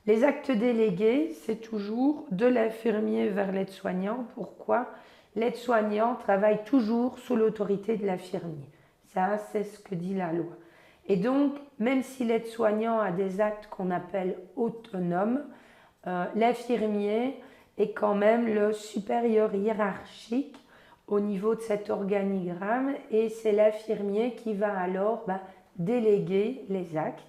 Les actes délégués, c'est toujours de l'infirmier vers l'aide-soignant. Pourquoi? L'aide-soignant travaille toujours sous l'autorité de l'infirmier. Ça, c'est ce que dit la loi. Et donc, même si l'aide-soignant a des actes qu'on appelle autonomes, l'infirmier est quand même le supérieur hiérarchique au niveau de cet organigramme et c'est l'infirmier qui va alors déléguer les actes.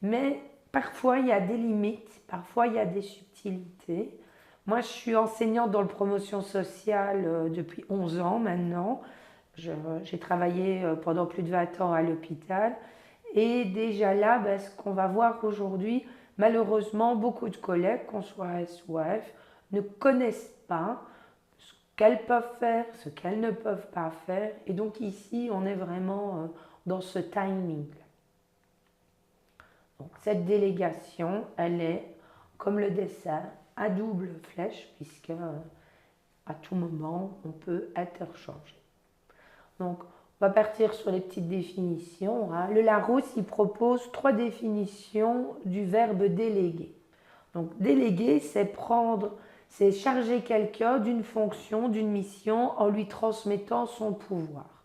Mais parfois, il y a des limites, parfois, il y a des subtilités. Moi, je suis enseignante dans le promotion sociale depuis 11 ans maintenant. J'ai travaillé pendant plus de 20 ans à l'hôpital. Et déjà là, ce qu'on va voir aujourd'hui, malheureusement, beaucoup de collègues, qu'on soit S ou F, ne connaissent pas ce qu'elles peuvent faire, ce qu'elles ne peuvent pas faire. Et donc ici, on est vraiment dans ce timing. Donc, cette délégation, elle est comme le dessin à double flèche, puisque à tout moment, on peut interchanger. Donc, on va partir sur les petites définitions. Le Larousse, il propose 3 définitions du verbe déléguer. Donc, déléguer, c'est charger quelqu'un d'une fonction, d'une mission en lui transmettant son pouvoir.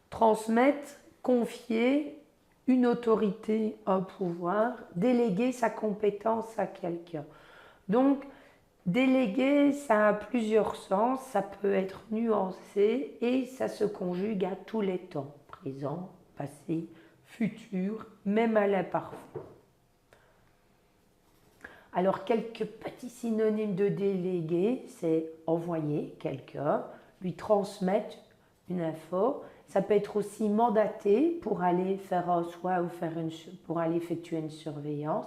Transmettre, confier une autorité, un pouvoir, déléguer sa compétence à quelqu'un. Donc, déléguer, ça a plusieurs sens, ça peut être nuancé et ça se conjugue à tous les temps, présent, passé, futur, même à l'imparfait. Alors, quelques petits synonymes de déléguer, c'est envoyer quelqu'un, lui transmettre une info. Ça peut être aussi mandaté pour aller faire un soin ou pour aller effectuer une surveillance.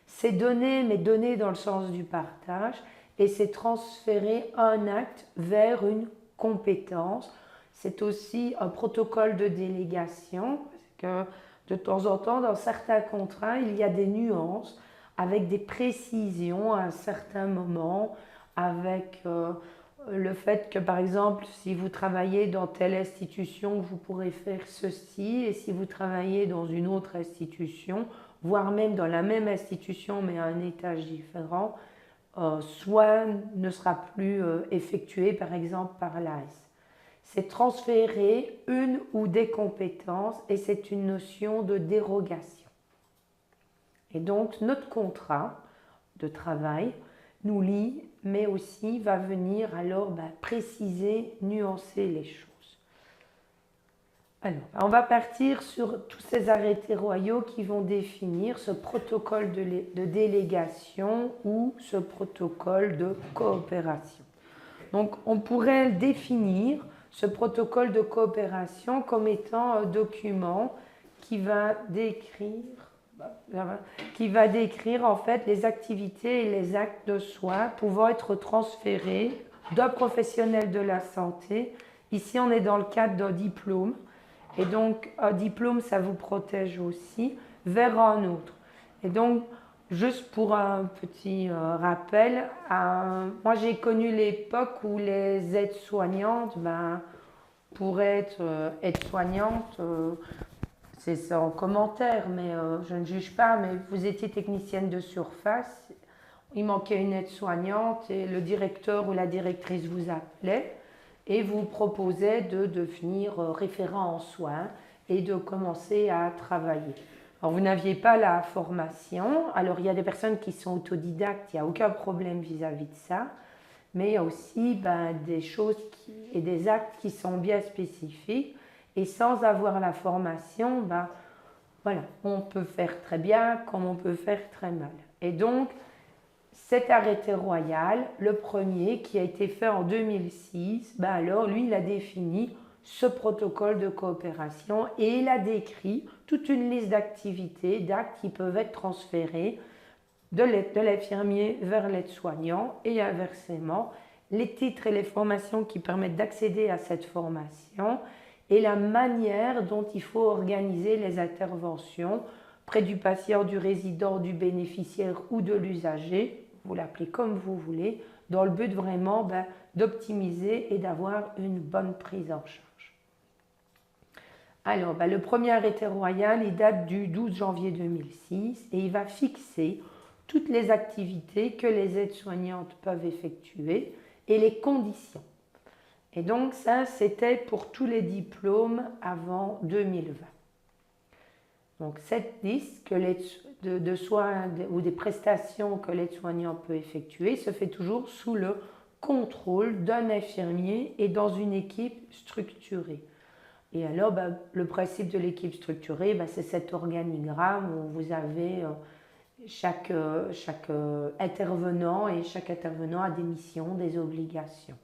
C'est donner, mais donner dans le sens du partage. Et c'est transférer un acte vers une compétence. C'est aussi un protocole de délégation, parce que de temps en temps, dans certains contrats, il y a des nuances avec des précisions à un certain moment, avec le fait que, par exemple, si vous travaillez dans telle institution, vous pourrez faire ceci, et si vous travaillez dans une autre institution, voire même dans la même institution, mais à un étage différent, soit ne sera plus effectué, par exemple, par l'AS. C'est transférer une ou des compétences, et c'est une notion de dérogation. Et donc, notre contrat de travail nous lie, mais aussi va venir alors préciser, nuancer les choses. Alors, on va partir sur tous ces arrêtés royaux qui vont définir ce protocole de délégation ou ce protocole de coopération. Donc, on pourrait définir ce protocole de coopération comme étant un document qui va décrire en fait les activités et les actes de soins pouvant être transférés d'un professionnel de la santé. Ici, on est dans le cadre d'un diplôme. Et donc, un diplôme, ça vous protège aussi, vers un autre. Et donc, juste pour un petit rappel, moi j'ai connu l'époque où les aides-soignantes, pour être aide-soignante, c'est ça en commentaire, mais je ne juge pas, mais vous étiez technicienne de surface, il manquait une aide-soignante et le directeur ou la directrice vous appelait et vous proposait de devenir référent en soins et de commencer à travailler. Alors vous n'aviez pas la formation, alors il y a des personnes qui sont autodidactes, il n'y a aucun problème vis-à-vis de ça, mais il y a aussi des choses et des actes qui sont bien spécifiques et sans avoir la formation, voilà, on peut faire très bien comme on peut faire très mal. Et donc, cet arrêté royal, le premier qui a été fait en 2006, alors lui, il a défini ce protocole de coopération et il a décrit toute une liste d'activités, d'actes qui peuvent être transférés de l'infirmier vers l'aide-soignant et inversement, les titres et les formations qui permettent d'accéder à cette formation et la manière dont il faut organiser les interventions près du patient, du résident, du bénéficiaire ou de l'usager, vous l'appelez comme vous voulez, dans le but vraiment d'optimiser et d'avoir une bonne prise en charge. Alors, le premier arrêté royal, il date du 12 janvier 2006 et il va fixer toutes les activités que les aides-soignantes peuvent effectuer et les conditions. Et donc ça, c'était pour tous les diplômes avant 2020. Donc cette liste de soins ou des prestations que l'aide-soignant peut effectuer se fait toujours sous le contrôle d'un infirmier et dans une équipe structurée. Et alors, le principe de l'équipe structurée, c'est cet organigramme où vous avez chaque intervenant, et chaque intervenant a des missions, des obligations.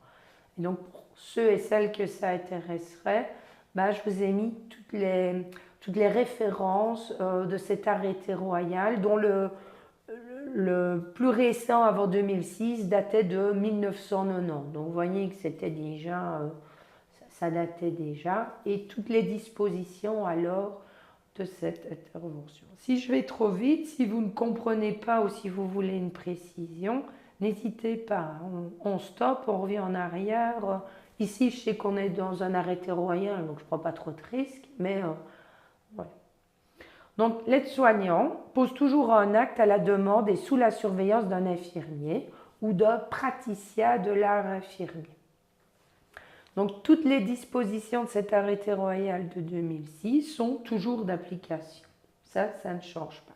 Et donc, pour ceux et celles que ça intéresserait, je vous ai mis toutes les références de cet arrêté royal, dont le plus récent, avant 2006, datait de 1990. Donc, vous voyez que c'était déjà, ça datait déjà, et toutes les dispositions alors de cette intervention. Si je vais trop vite, si vous ne comprenez pas ou si vous voulez une précision, n'hésitez pas, on stoppe, on revient en arrière. Ici, je sais qu'on est dans un arrêté royal, donc je ne prends pas trop de risques, mais voilà. Donc, l'aide-soignant pose toujours un acte à la demande et sous la surveillance d'un infirmier ou d'un praticien de l'art infirmier. Donc, toutes les dispositions de cet arrêté royal de 2006 sont toujours d'application. Ça ne change pas.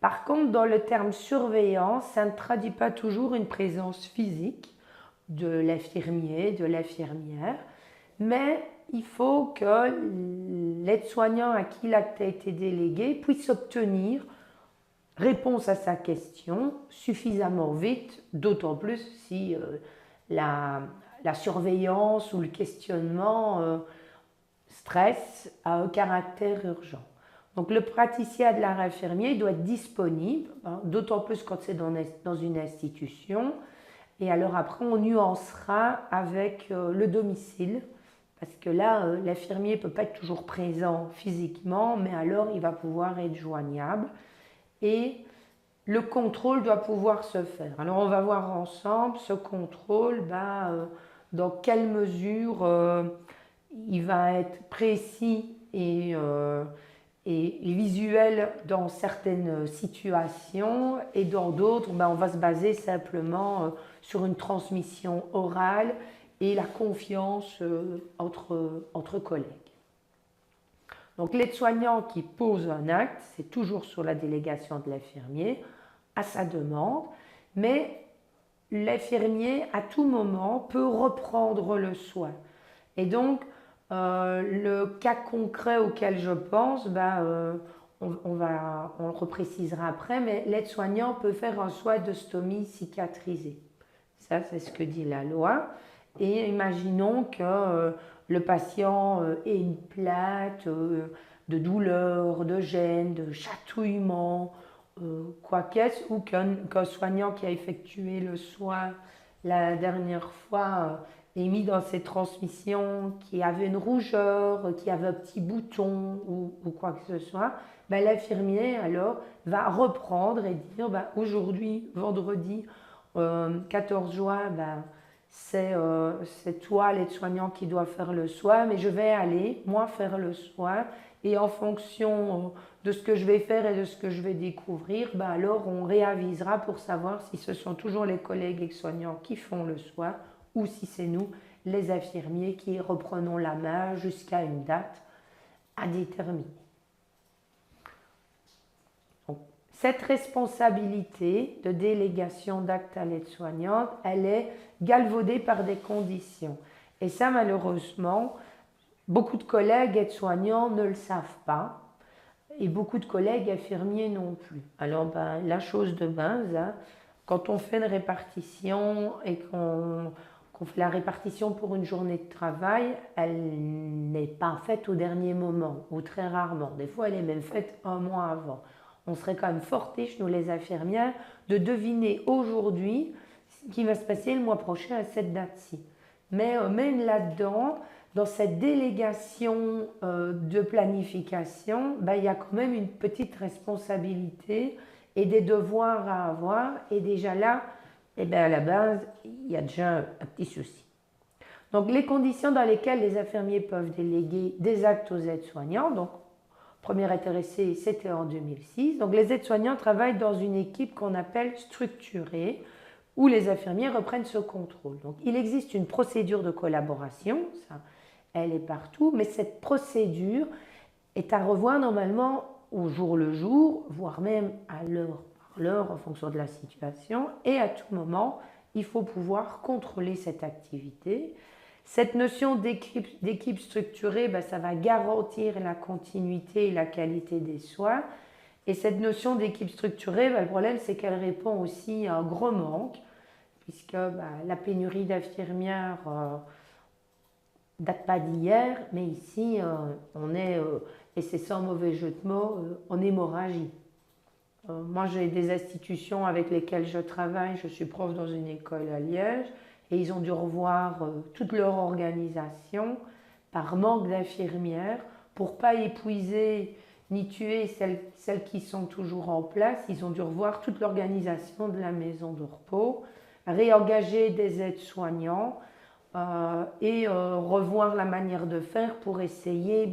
Par contre, dans le terme surveillance, ça ne traduit pas toujours une présence physique de l'infirmier, de l'infirmière, mais il faut que l'aide-soignant à qui l'acte a été délégué puisse obtenir réponse à sa question suffisamment vite, d'autant plus si la surveillance ou le questionnement stress a un caractère urgent. Donc le praticien de l'art infirmier doit être disponible, d'autant plus quand c'est dans une institution. Et alors après, on nuancera avec le domicile, parce que là, l'infirmier ne peut pas être toujours présent physiquement, mais alors il va pouvoir être joignable. Et le contrôle doit pouvoir se faire. Alors on va voir ensemble ce contrôle, dans quelle mesure il va être précis et visuel dans certaines situations, et dans d'autres, on va se baser simplement sur une transmission orale et la confiance entre collègues. Donc l'aide-soignant qui pose un acte, c'est toujours sur la délégation de l'infirmier, à sa demande, mais l'infirmier, à tout moment, peut reprendre le soin. Et donc, le cas concret auquel je pense, on le reprécisera après, mais l'aide-soignant peut faire un soin de stomie cicatrisée. Ça, c'est ce que dit la loi. Et imaginons que le patient ait une plainte de douleur, de gêne, de chatouillement, quoi qu'est-ce, ou qu'un soignant qui a effectué le soin la dernière fois est mis dans ses transmissions, qui avait une rougeur, qui avait un petit bouton ou quoi que ce soit, l'infirmier alors va reprendre et dire aujourd'hui, vendredi 14 juin, c'est toi l'aide-soignant qui doit faire le soin, mais je vais aller moi faire le soin, et en fonction de ce que je vais faire et de ce que je vais découvrir, alors on réavisera pour savoir si ce sont toujours les collègues aides-soignants qui font le soin ou si c'est nous, les infirmiers, qui reprenons la main jusqu'à une date à déterminer. Donc, cette responsabilité de délégation d'actes à l'aide-soignante, elle est galvaudée par des conditions. Et ça, malheureusement, beaucoup de collègues aides-soignants ne le savent pas, et beaucoup de collègues infirmiers non plus. Alors, la chose de base, quand on fait une répartition et qu'on fait la répartition pour une journée de travail, elle n'est pas faite au dernier moment, ou très rarement. Des fois, elle est même faite un mois avant. On serait quand même fort riche, nous les infirmières, de deviner aujourd'hui ce qui va se passer le mois prochain à cette date-ci. Mais même là-dedans, dans cette délégation de planification, il y a quand même une petite responsabilité et des devoirs à avoir. Et déjà là, à la base, il y a déjà un petit souci. Donc, les conditions dans lesquelles les infirmiers peuvent déléguer des actes aux aides-soignants, donc premier intéressé, c'était en 2006. Donc les aides-soignants travaillent dans une équipe qu'on appelle structurée, où les infirmiers reprennent ce contrôle. Donc il existe une procédure de collaboration, ça, elle est partout, mais cette procédure est à revoir normalement au jour le jour, voire même à l'heure par l'heure en fonction de la situation, et à tout moment, il faut pouvoir contrôler cette activité. Cette notion d'équipe structurée, ça va garantir la continuité et la qualité des soins. Et cette notion d'équipe structurée, le problème, c'est qu'elle répond aussi à un gros manque, puisque la pénurie d'infirmières date pas d'hier, mais ici, on est, et c'est sans mauvais jeu de mots, en hémorragie. Moi, j'ai des institutions avec lesquelles je travaille. Je suis prof dans une école à Liège et ils ont dû revoir toute leur organisation par manque d'infirmières pour ne pas épuiser ni tuer celles qui sont toujours en place. Ils ont dû revoir toute l'organisation de la maison de repos, réengager des aides-soignants et revoir la manière de faire pour essayer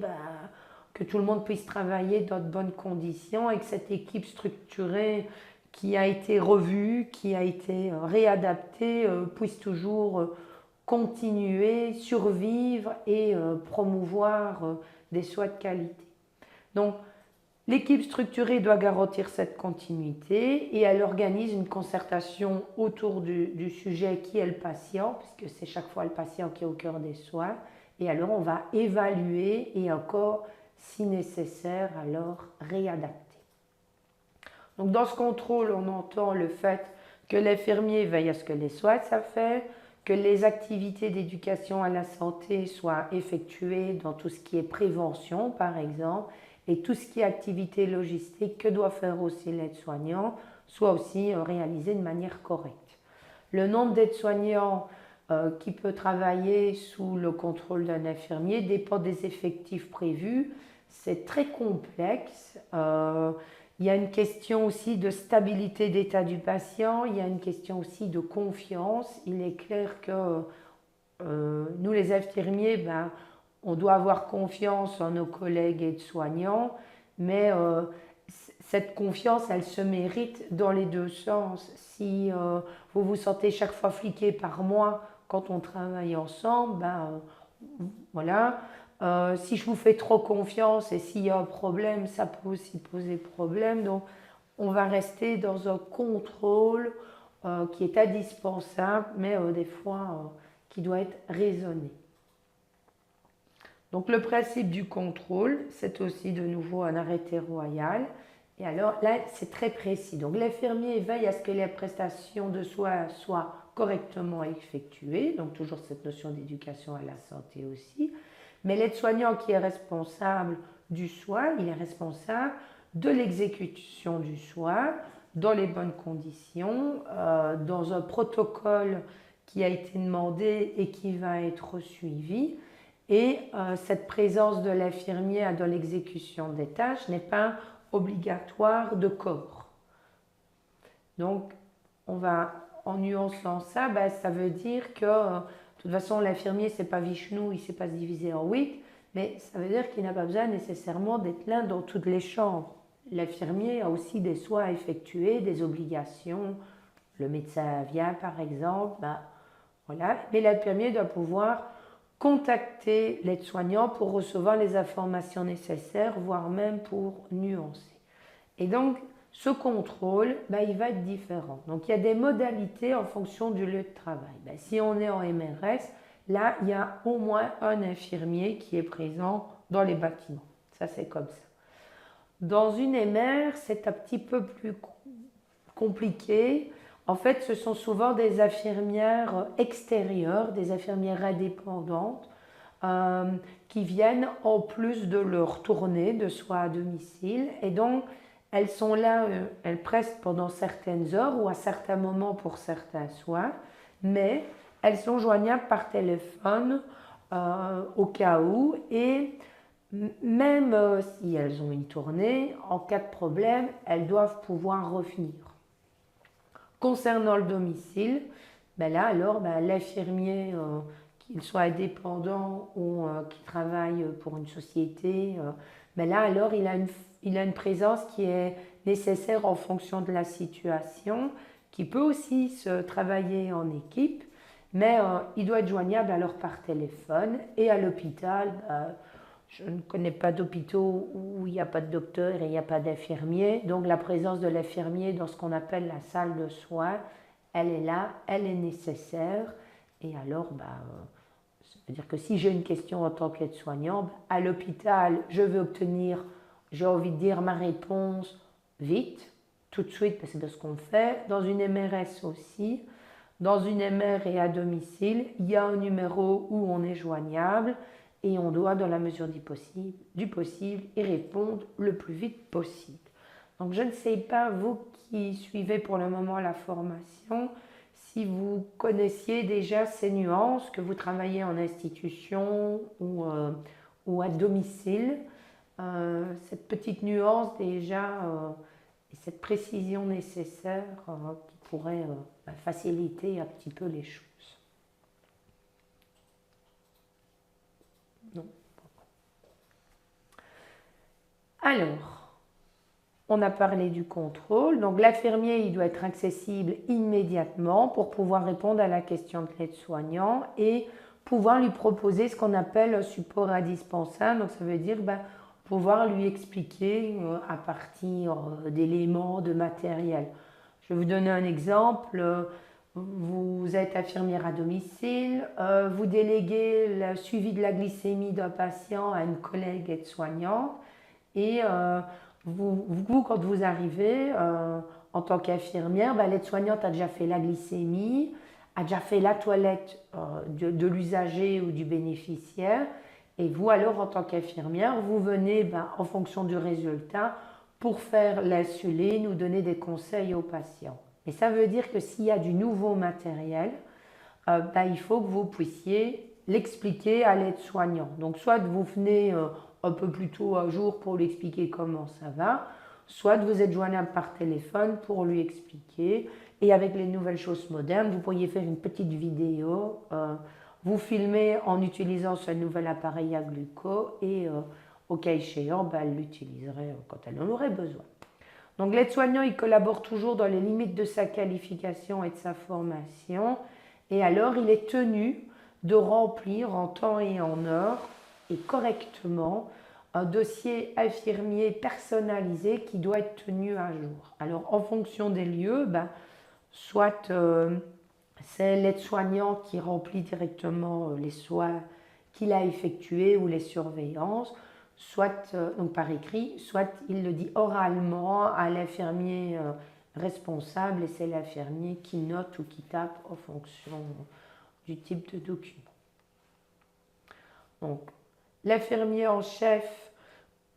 que tout le monde puisse travailler dans de bonnes conditions et que cette équipe structurée qui a été revue, qui a été réadaptée, puisse toujours continuer, survivre et promouvoir des soins de qualité. Donc, l'équipe structurée doit garantir cette continuité et elle organise une concertation autour du sujet qui est le patient, puisque c'est chaque fois le patient qui est au cœur des soins. Et alors, on va évaluer et encore, si nécessaire, alors réadapter. Donc dans ce contrôle, on entend le fait que l'infirmier veille à ce que les soins soient faits, que les activités d'éducation à la santé soient effectuées dans tout ce qui est prévention, par exemple, et tout ce qui est activité logistique que doit faire aussi l'aide-soignant soit aussi réalisé de manière correcte. Le nombre d'aides-soignants qui peut travailler sous le contrôle d'un infirmier dépend des effectifs prévus. C'est très complexe. Il y a une question aussi de stabilité d'état du patient, il y a une question aussi de confiance. Il est clair que nous, les infirmiers, on doit avoir confiance en nos collègues aides-soignants, mais cette confiance, elle se mérite dans les deux sens. Si vous vous sentez chaque fois fliqué par moi quand on travaille ensemble, voilà. Si je vous fais trop confiance et s'il y a un problème, ça peut aussi poser problème. Donc, on va rester dans un contrôle qui est indispensable, mais des fois qui doit être raisonné. Donc, le principe du contrôle, c'est aussi de nouveau un arrêté royal. Et alors là, c'est très précis. Donc, l'infirmier veille à ce que les prestations de soins soient correctement effectuées. Donc, toujours cette notion d'éducation à la santé aussi. Mais l'aide-soignant qui est responsable du soin, il est responsable de l'exécution du soin dans les bonnes conditions, dans un protocole qui a été demandé et qui va être suivi. Et cette présence de l'infirmier dans l'exécution des tâches n'est pas obligatoire de corps. Donc, on va, en nuançant ça, ça veut dire que de toute façon, l'infirmier, c'est pas Vishnu, il ne sait pas se diviser en 8, mais ça veut dire qu'il n'a pas besoin nécessairement d'être l'un dans toutes les chambres. L'infirmier a aussi des soins à effectuer, des obligations. Le médecin vient, par exemple, voilà. Mais l'infirmier doit pouvoir contacter l'aide-soignant pour recevoir les informations nécessaires, voire même pour nuancer. Et donc, ce contrôle, il va être différent. Donc, il y a des modalités en fonction du lieu de travail. Si on est en MRS, là, il y a au moins un infirmier qui est présent dans les bâtiments. Ça, c'est comme ça. Dans une MR, c'est un petit peu plus compliqué. En fait, ce sont souvent des infirmières extérieures, des infirmières indépendantes, qui viennent en plus de leur tournée de soins à domicile. Et donc, elles sont là, elles prestent pendant certaines heures ou à certains moments pour certains soins, mais elles sont joignables par téléphone au cas où, et même si elles ont une tournée, en cas de problème, elles doivent pouvoir revenir. Concernant le domicile, l'infirmier, qu'il soit indépendant ou qui travaille pour une société, ben là alors il a une présence qui est nécessaire en fonction de la situation, qui peut aussi se travailler en équipe, mais il doit être joignable alors par téléphone. Et à l'hôpital, je ne connais pas d'hôpitaux où il n'y a pas de docteur et il n'y a pas d'infirmier, donc la présence de l'infirmier dans ce qu'on appelle la salle de soins, elle est là, elle est nécessaire. Et alors, ça veut dire que si j'ai une question en tant qu'aide-soignant, à l'hôpital, je veux obtenir, j'ai envie de dire, ma réponse vite, tout de suite, parce que c'est ce qu'on fait. Dans une MRS aussi, dans une MR et à domicile, il y a un numéro où on est joignable et on doit, dans la mesure du possible, y répondre le plus vite possible. Donc je ne sais pas, vous qui suivez pour le moment la formation, si vous connaissiez déjà ces nuances, que vous travaillez en institution ou à domicile, cette petite nuance déjà et cette précision nécessaire qui pourrait faciliter un petit peu les choses. Non. Alors, on a parlé du contrôle. Donc l'infirmier, il doit être accessible immédiatement pour pouvoir répondre à la question de l'aide-soignant et pouvoir lui proposer ce qu'on appelle un support indispensable. Donc ça veut dire pouvoir lui expliquer à partir d'éléments, de matériel. Je vais vous donner un exemple. Vous êtes infirmière à domicile, vous déléguez le suivi de la glycémie d'un patient à une collègue aide-soignante et vous, quand vous arrivez en tant qu'infirmière, l'aide-soignante a déjà fait la glycémie, a déjà fait la toilette de l'usager ou du bénéficiaire. Et vous, alors, en tant qu'infirmière, vous venez, en fonction du résultat, pour faire l'insuline ou donner des conseils aux patients. Et ça veut dire que s'il y a du nouveau matériel, il faut que vous puissiez l'expliquer à l'aide-soignant. Donc, soit vous venez un peu plus tôt un jour pour lui expliquer comment ça va, soit vous êtes joignable par téléphone pour lui expliquer. Et avec les nouvelles choses modernes, vous pourriez faire une petite vidéo, vous filmez en utilisant ce nouvel appareil à gluco et au cas échéant, elle l'utiliserait quand elle en aurait besoin. Donc l'aide-soignant, il collabore toujours dans les limites de sa qualification et de sa formation. Et alors, il est tenu de remplir en temps et en heure et correctement un dossier infirmier personnalisé qui doit être tenu à jour. Alors, en fonction des lieux, soit c'est l'aide-soignant qui remplit directement les soins qu'il a effectués ou les surveillances, soit donc par écrit, soit il le dit oralement à l'infirmier responsable et c'est l'infirmier qui note ou qui tape en fonction du type de document. Donc, l'infirmier en chef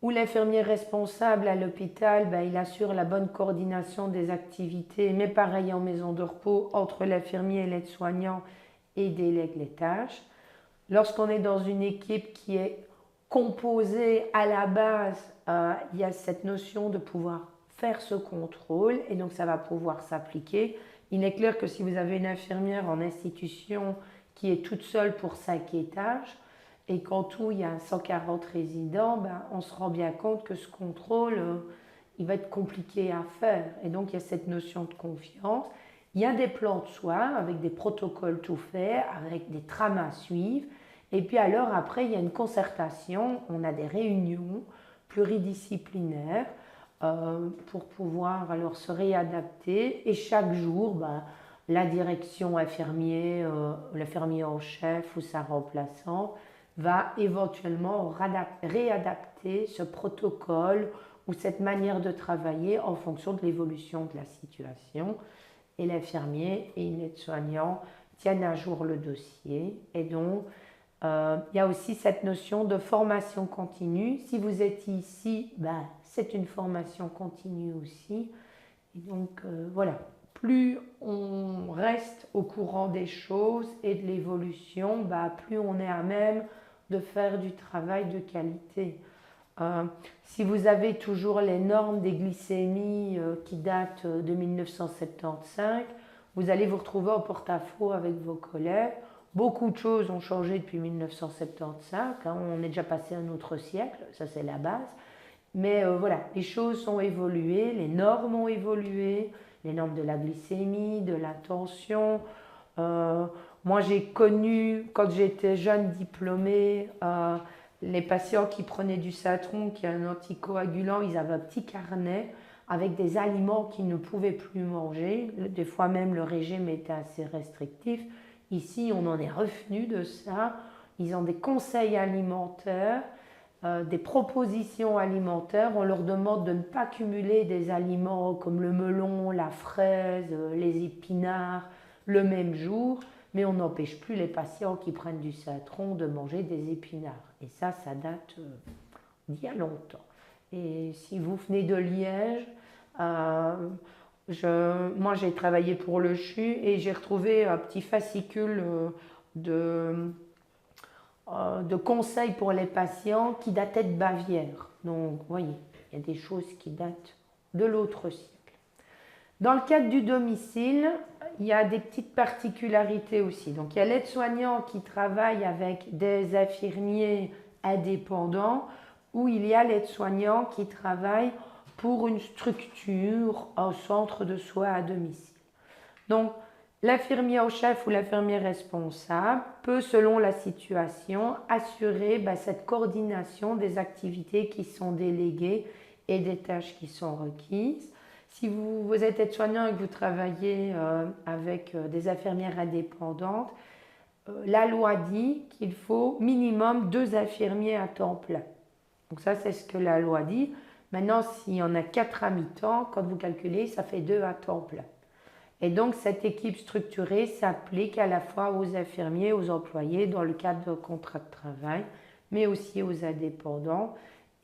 ou l'infirmier responsable à l'hôpital, il assure la bonne coordination des activités, mais pareil en maison de repos, entre l'infirmier et l'aide-soignant et délègue les tâches. Lorsqu'on est dans une équipe qui est composée à la base, il y a cette notion de pouvoir faire ce contrôle et donc ça va pouvoir s'appliquer. Il est clair que si vous avez une infirmière en institution qui est toute seule pour 5 étages, et qu'en tout, il y a 140 résidents, on se rend bien compte que ce contrôle, il va être compliqué à faire. Et donc, il y a cette notion de confiance. Il y a des plans de soins avec des protocoles tout faits, avec des trames à suivre. Et puis alors, après, il y a une concertation. On a des réunions pluridisciplinaires pour pouvoir alors se réadapter. Et chaque jour, la direction infirmier, l'infirmier en chef ou sa remplaçante, va éventuellement réadapter ce protocole ou cette manière de travailler en fonction de l'évolution de la situation. Et l'infirmier et l'aide-soignant tiennent à jour le dossier. Et donc, il y a aussi cette notion de formation continue. Si vous êtes ici, c'est une formation continue aussi. Et donc, voilà. Plus on reste au courant des choses et de l'évolution, plus on est à même de faire du travail de qualité. Si vous avez toujours les normes des glycémies qui datent de 1975, vous allez vous retrouver en porte-à-faux avec vos collègues. Beaucoup de choses ont changé depuis 1975, on est déjà passé à un autre siècle, ça c'est la base. Mais voilà, les choses ont évolué, les normes ont évolué, les normes de la glycémie, de la tension. Moi, j'ai connu, quand j'étais jeune diplômée, les patients qui prenaient du Satron, qui est un anticoagulant, ils avaient un petit carnet avec des aliments qu'ils ne pouvaient plus manger. Des fois même, le régime était assez restrictif. Ici, on en est revenu de ça. Ils ont des conseils alimentaires, des propositions alimentaires. On leur demande de ne pas cumuler des aliments comme le melon, la fraise, les épinards le même jour, mais on n'empêche plus les patients qui prennent du Satron de manger des épinards. Et ça date d'il y a longtemps. Et si vous venez de Liège, moi j'ai travaillé pour le CHU et j'ai retrouvé un petit fascicule de conseils pour les patients qui dataient de Bavière. Donc, vous voyez, il y a des choses qui datent de l'autre siècle. Dans le cadre du domicile, il y a des petites particularités aussi. Donc, il y a l'aide-soignant qui travaille avec des infirmiers indépendants ou il y a l'aide-soignant qui travaille pour une structure, un centre de soins à domicile. Donc, l'infirmier au chef ou l'infirmier responsable peut, selon la situation, assurer cette coordination des activités qui sont déléguées et des tâches qui sont requises. Si vous êtes aide-soignant et que vous travaillez avec des infirmières indépendantes, la loi dit qu'il faut minimum 2 infirmiers à temps plein. Donc ça, c'est ce que la loi dit. Maintenant, s'il y en a 4 à mi-temps, quand vous calculez, ça fait 2 à temps plein. Et donc, cette équipe structurée s'applique à la fois aux infirmiers, aux employés dans le cadre de contrat de travail, mais aussi aux indépendants.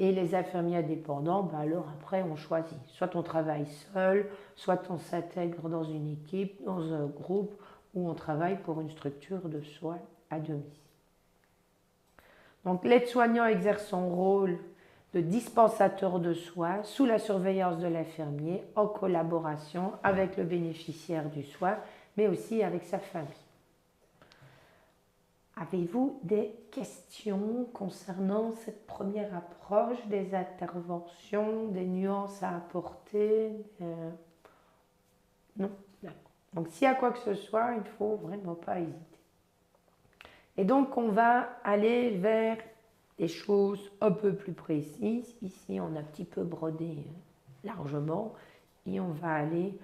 Et les infirmiers indépendants, alors après, on choisit. Soit on travaille seul, soit on s'intègre dans une équipe, dans un groupe, où on travaille pour une structure de soins à domicile. Donc, l'aide-soignant exerce son rôle de dispensateur de soins sous la surveillance de l'infirmier en collaboration avec le bénéficiaire du soin, mais aussi avec sa famille. Avez-vous des questions concernant cette première approche, des interventions, des nuances à apporter? Non? D'accord. Donc, s'il y a quoi que ce soit, il ne faut vraiment pas hésiter. Et donc, on va aller vers des choses un peu plus précises. Ici, on a un petit peu brodé largement et on va aller